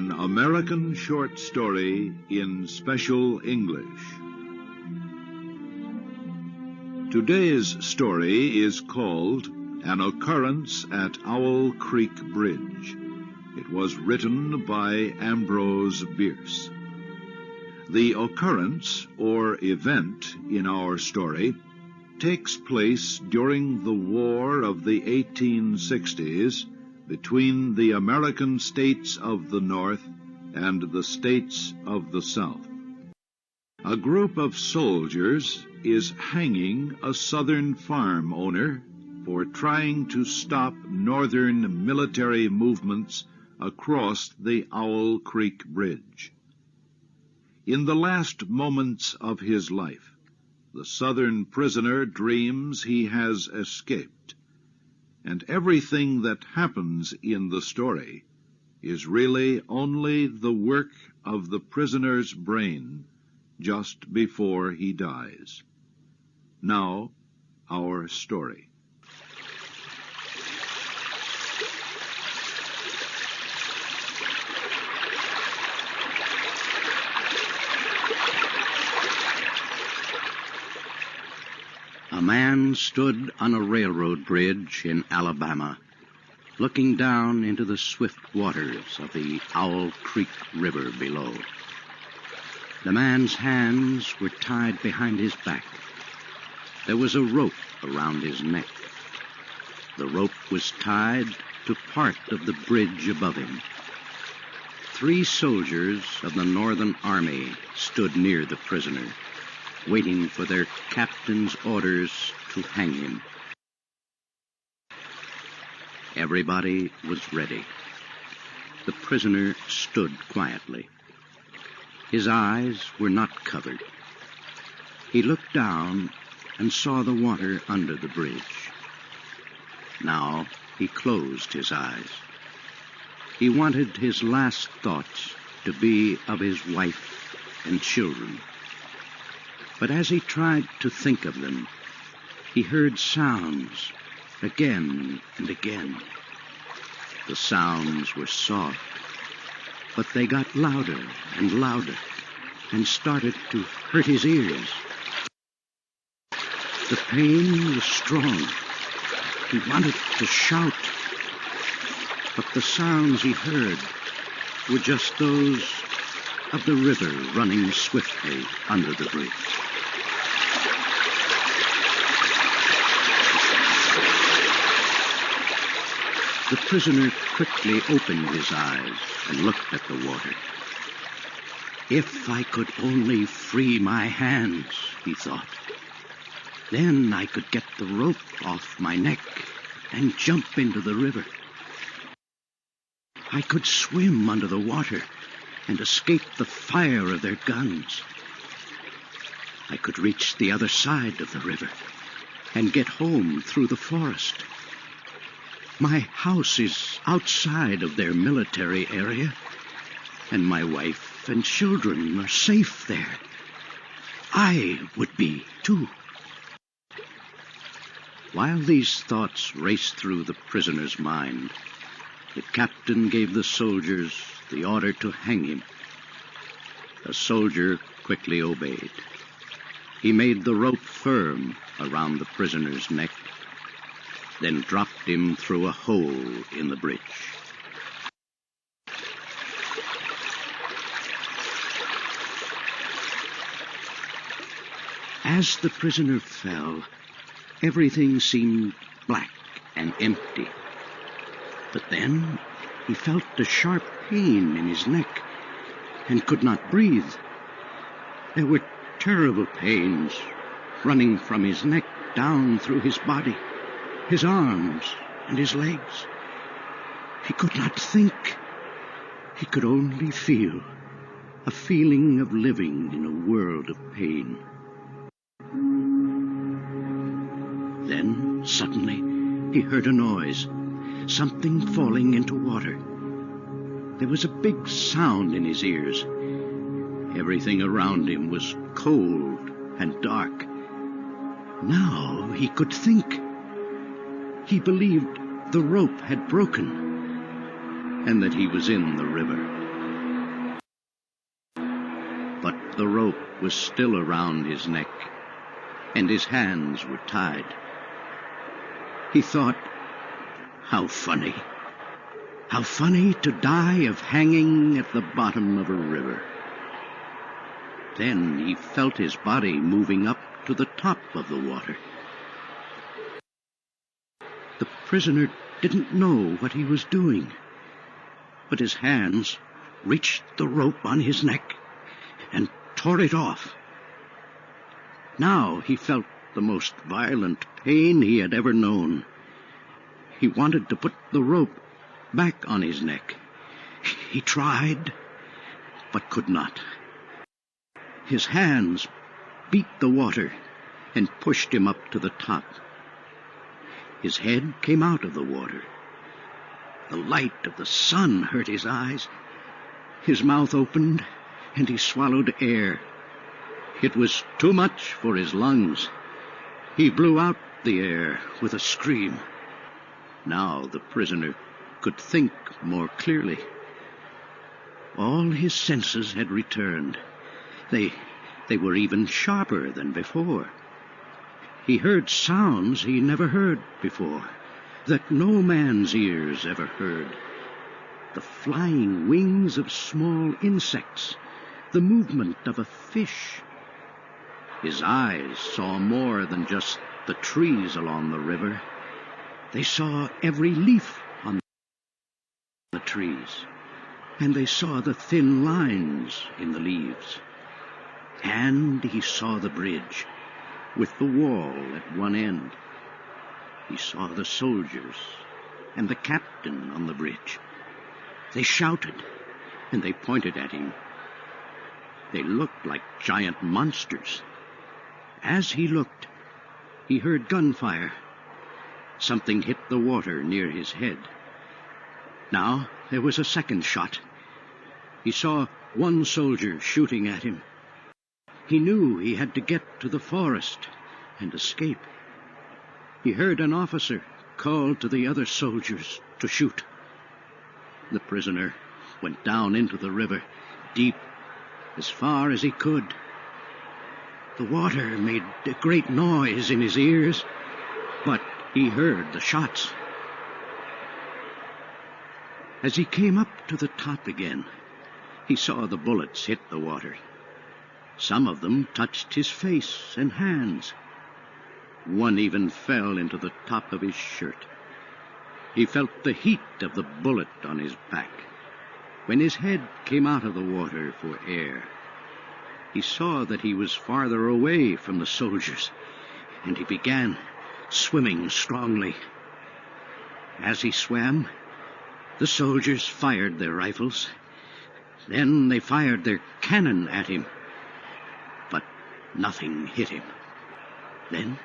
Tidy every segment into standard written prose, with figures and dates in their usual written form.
An American short story in special English. Today's story is called An Occurrence at Owl Creek Bridge. It was written by Ambrose Bierce. The occurrence, or event, in our story takes place during the War of the 1860s between the American states of the North and the states of the South. A group of soldiers is hanging a Southern farm owner for trying to stop Northern military movements across the Owl Creek Bridge. In the last moments of his life, the Southern prisoner dreams he has escaped, and everything that happens in the story is really only the work of the prisoner's brain just before he dies. Now, our story. A man stood on a railroad bridge in Alabama, looking down into the swift waters of the Owl Creek River below. The man's hands were tied behind his back. There was a rope around his neck. The rope was tied to part of the bridge above him. 3 soldiers of the Northern Army stood near the prisoner, waiting for their captain's orders to hang him. Everybody was ready. The prisoner stood quietly. His eyes were not covered. He looked down and saw the water under the bridge. Now he closed his eyes. He wanted his last thoughts to be of his wife and children. But as he tried to think of them, he heard sounds again and again. The sounds were soft, but they got louder and louder and started to hurt his ears. The pain was strong. He wanted to shout, but the sounds he heard were just those of the river running swiftly under the bridge. The prisoner quickly opened his eyes and looked at the water. If I could only free my hands, he thought, then I could get the rope off my neck and jump into the river. I could swim under the water and escape the fire of their guns. I could reach the other side of the river and get home through the forest. My house is outside of their military area, and my wife and children are safe there. I would be, too. While these thoughts raced through the prisoner's mind, the captain gave the soldiers the order to hang him. The soldier quickly obeyed. He made the rope firm around the prisoner's neck, then dropped him through a hole in the bridge. As the prisoner fell, everything seemed black and empty. But then he felt a sharp pain in his neck and could not breathe. There were terrible pains running from his neck down through his body, his arms and his legs. He could not think. He could only feel, a feeling of living in a world of pain. Then, suddenly, he heard a noise, something falling into water. There was a big sound in his ears. Everything around him was cold and dark. Now he could think. He believed the rope had broken and that he was in the river. The rope was still around his neck, and his hands were tied. He thought, how funny to die of hanging at the bottom of a river. Then he felt his body moving up to the top of the water. The prisoner didn't know what he was doing, but his hands reached the rope on his neck and tore it off. Now he felt the most violent pain he had ever known. He wanted to put the rope back on his neck. He tried, but could not. His hands beat the water and pushed him up to the top. His head came out of the water. The light of the sun hurt his eyes. His mouth opened, and he swallowed air. It was too much for his lungs. He blew out the air with a scream. Now the prisoner could think more clearly. All his senses had returned. They were even sharper than before. He heard sounds he never heard before, that no man's ears ever heard. The flying wings of small insects, the movement of a fish. His eyes saw more than just the trees along the river. They saw every leaf on the trees, and they saw the thin lines in the leaves. And he saw the bridge, with the wall at one end. He saw the soldiers and the captain on the bridge. They shouted, and they pointed at him. They looked like giant monsters. As he looked, he heard gunfire. Something hit the water near his head. Now there was a second shot. He saw one soldier shooting at him. He knew he had to get to the forest and escape. He heard an officer call to the other soldiers to shoot. The prisoner went down into the river, deep, as far as he could. The water made a great noise in his ears, but he heard the shots. As he came up to the top again, he saw the bullets hit the water. Some of them touched his face and hands. One even fell into the top of his shirt. He felt the heat of the bullet on his back. When his head came out of the water for air, he saw that he was farther away from the soldiers, and he began swimming strongly. As he swam, the soldiers fired their rifles. Then they fired their cannon at him, but nothing hit him. Then,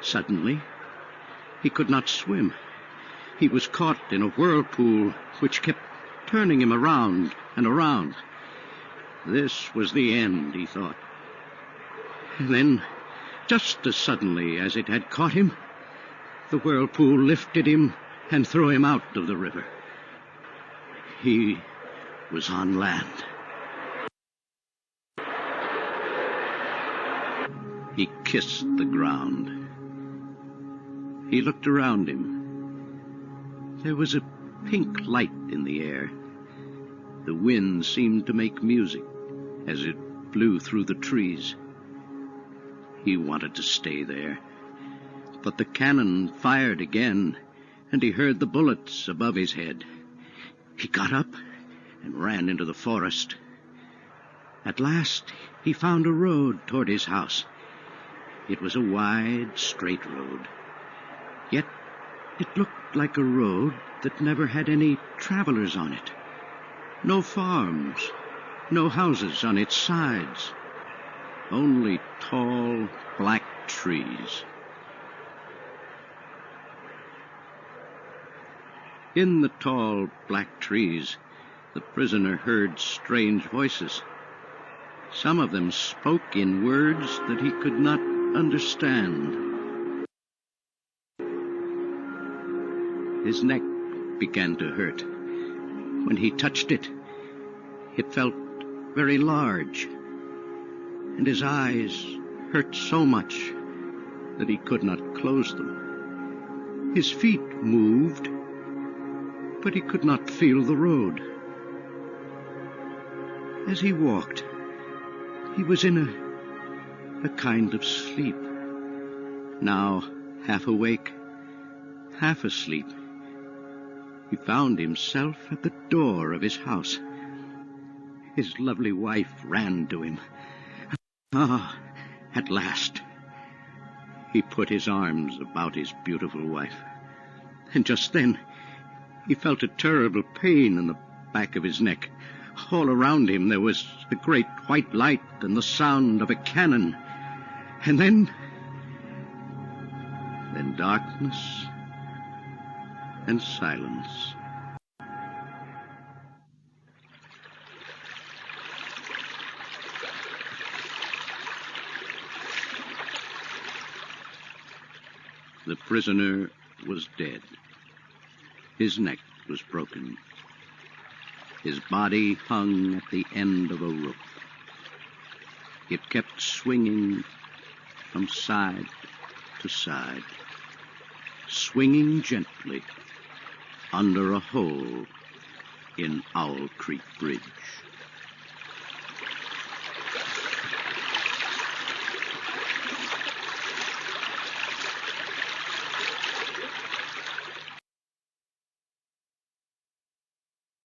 suddenly, he could not swim. He was caught in a whirlpool which kept turning him around and around. This was the end, he thought. And then, just as suddenly as it had caught him, the whirlpool lifted him and threw him out of the river. He was on land. He kissed the ground. He looked around him. There was a pink light in the air. The wind seemed to make music as it blew through the trees. He wanted to stay there, but the cannon fired again, and he heard the bullets above his head. He got up and ran into the forest. At last, he found a road toward his house. It was a wide, straight road. Yet it looked like a road that never had any travelers on it. No farms, no houses on its sides. Only tall, black trees. In the tall, black trees, the prisoner heard strange voices. Some of them spoke in words that he could not understand. His neck began to hurt. When he touched it, it felt very large and his eyes hurt so much that he could not close them. His feet moved, but he could not feel the road. As he walked, he was in a kind of sleep. Now half awake, half asleep, he found himself at the door of his house. His lovely wife ran to him. Ah, at last. He put his arms about his beautiful wife, and just then he felt a terrible pain in the back of his neck. All around him there was a great white light and the sound of a cannon. And then darkness and silence. The prisoner was dead. His neck was broken. His body hung at the end of a rope. It kept swinging from side to side, swinging gently under a hole in Owl Creek Bridge.